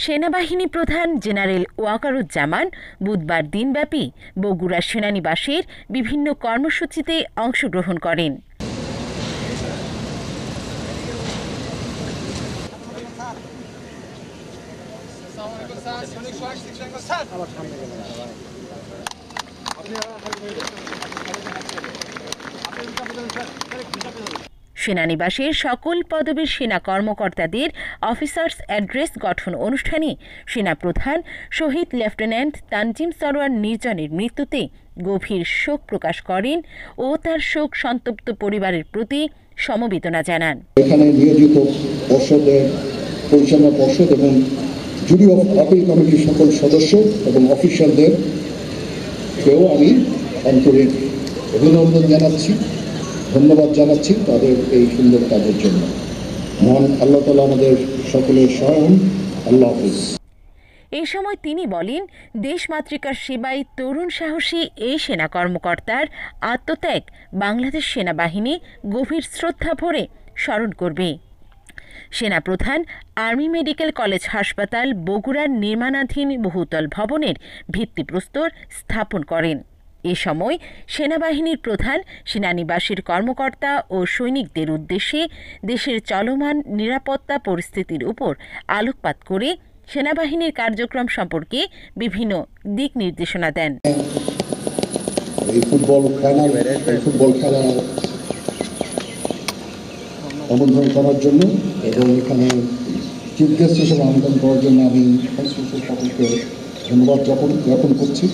সেনাবাহিনী প্রধান জেনারেল ওয়াকারুজ্জামান বুধবার দিনব্যাপী বগুড়া সেনানিবাসের বিভিন্ন কর্মসূচিতে অংশগ্রহণ করেন। সেনানিবাসের সকল পদবীর সেনা কর্মকর্তাদের অফিসার্স অ্যাড্রেস গঠন অনুষ্ঠানে সেনাপ্রধান শহীদ লেফটেন্যান্ট তানজিম সরোয়ার নির্জনের মৃত্যুতে গভীর শোক প্রকাশ করেন ও তার শোক সন্তপ্ত পরিবারের প্রতি সমবেদনা জানান। এখানে নিয়োজিত পর্ষদের পরিচালনা পর্ষদ এবং জুরি অফ আপিল কমিটির সকল সদস্য এবং অফিসারদেরকেও আমি আন্তরিক অভিনন্দন জানাচ্ছি, ধন্যবাদ জানাচ্ছি তাদের এই সুন্দর কাজের জন্য। মহান আল্লাহ তাআলা আমাদের সকলের সহায়। আল্লাহ হাফেজ। এই সময় তিনি বলেন, দেশমাতৃকার সেবায় তরুণ সাহসী এই সেনা কর্মকর্তার আত্মত্যাগ বাংলাদেশ সেনাবাহিনী গভীর শ্রদ্ধা ভরে স্মরণ করবে। সেনাপ্রধান আর্মি মেডিকেল কলেজ হাসপাতাল বগুড়ার নির্মাণাধীন বহুতল ভবনের ভিত্তিপ্রস্তর স্থাপন করেন। এ সময় সেনাবাহিনীর প্রধান সেনানিবাসের কর্মকর্তা ও সৈনিকদের উদ্দেশ্যে দেশের চলমান নিরাপত্তা পরিস্থিতির উপর আলোকপাত করে সেনাবাহিনীর কার্যক্রম সম্পর্কে বিভিন্ন দিক নির্দেশনা দেন। এই ফুটবল খেলা আমন্ত্রণ করার জন্য এবং এখানে চিফ গেস্ট হিসেবে আমন্ত্রণ করার জন্য আমি সকলকে ধন্যবাদ জ্ঞাপন করছি।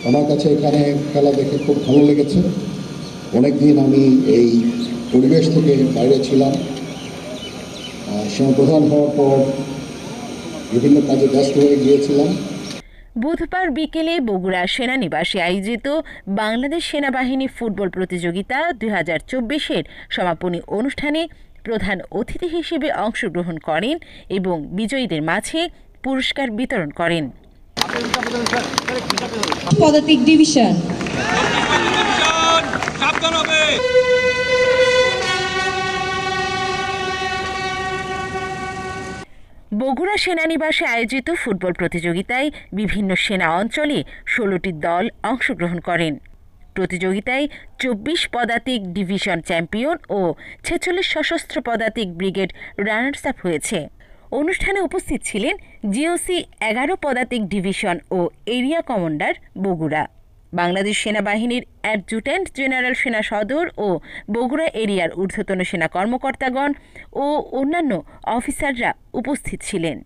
আমার কাছে এখানে খেলা দেখে খুব ভালো লেগেছে। অনেকদিন আমি এই পরিবেশ থেকে বাইরে ছিলাম। সেনাপ্রধান হওয়ার পর বিভিন্ন কাজে ব্যস্ত হয়ে গিয়েছিলাম। বুধবার বিকেলে বগুড়া সেনানিবাসে আয়োজিত বাংলাদেশ সেনাবাহিনী ফুটবল প্রতিযোগিতা 2024-এর সমাপনী অনুষ্ঠানে প্রধান অতিথি হিসেবে অংশগ্রহণ করেন এবং বিজয়ীদের মাঝে পুরস্কার বিতরণ করেন। পদাতিক ডিভিশন বগুড়া সেনানিবাসে আয়োজিত ফুটবল প্রতিযোগিতায় বিভিন্ন সেনা অঞ্চলে 16টি দল অংশগ্রহণ করেন। প্রতিযোগিতায় 24 পদাতিক ডিভিশন চ্যাম্পিয়ন ও 46 সশস্ত্র পদাতিক ব্রিগেড রানার্স আপ হয়েছে। অনুষ্ঠানে উপস্থিত ছিলেন জিওসি 11 পদাতিক ডিভিশন ও এরিয়া কমান্ডার বগুড়া, বাংলাদেশ সেনাবাহিনীর অ্যাডজুট্যান্ট জেনারেল সেনা সদর ও বগুড়া এরিয়ার ঊর্ধ্বতন সেনা কর্মকর্তাগণ ও অন্যান্য অফিসাররা উপস্থিত ছিলেন।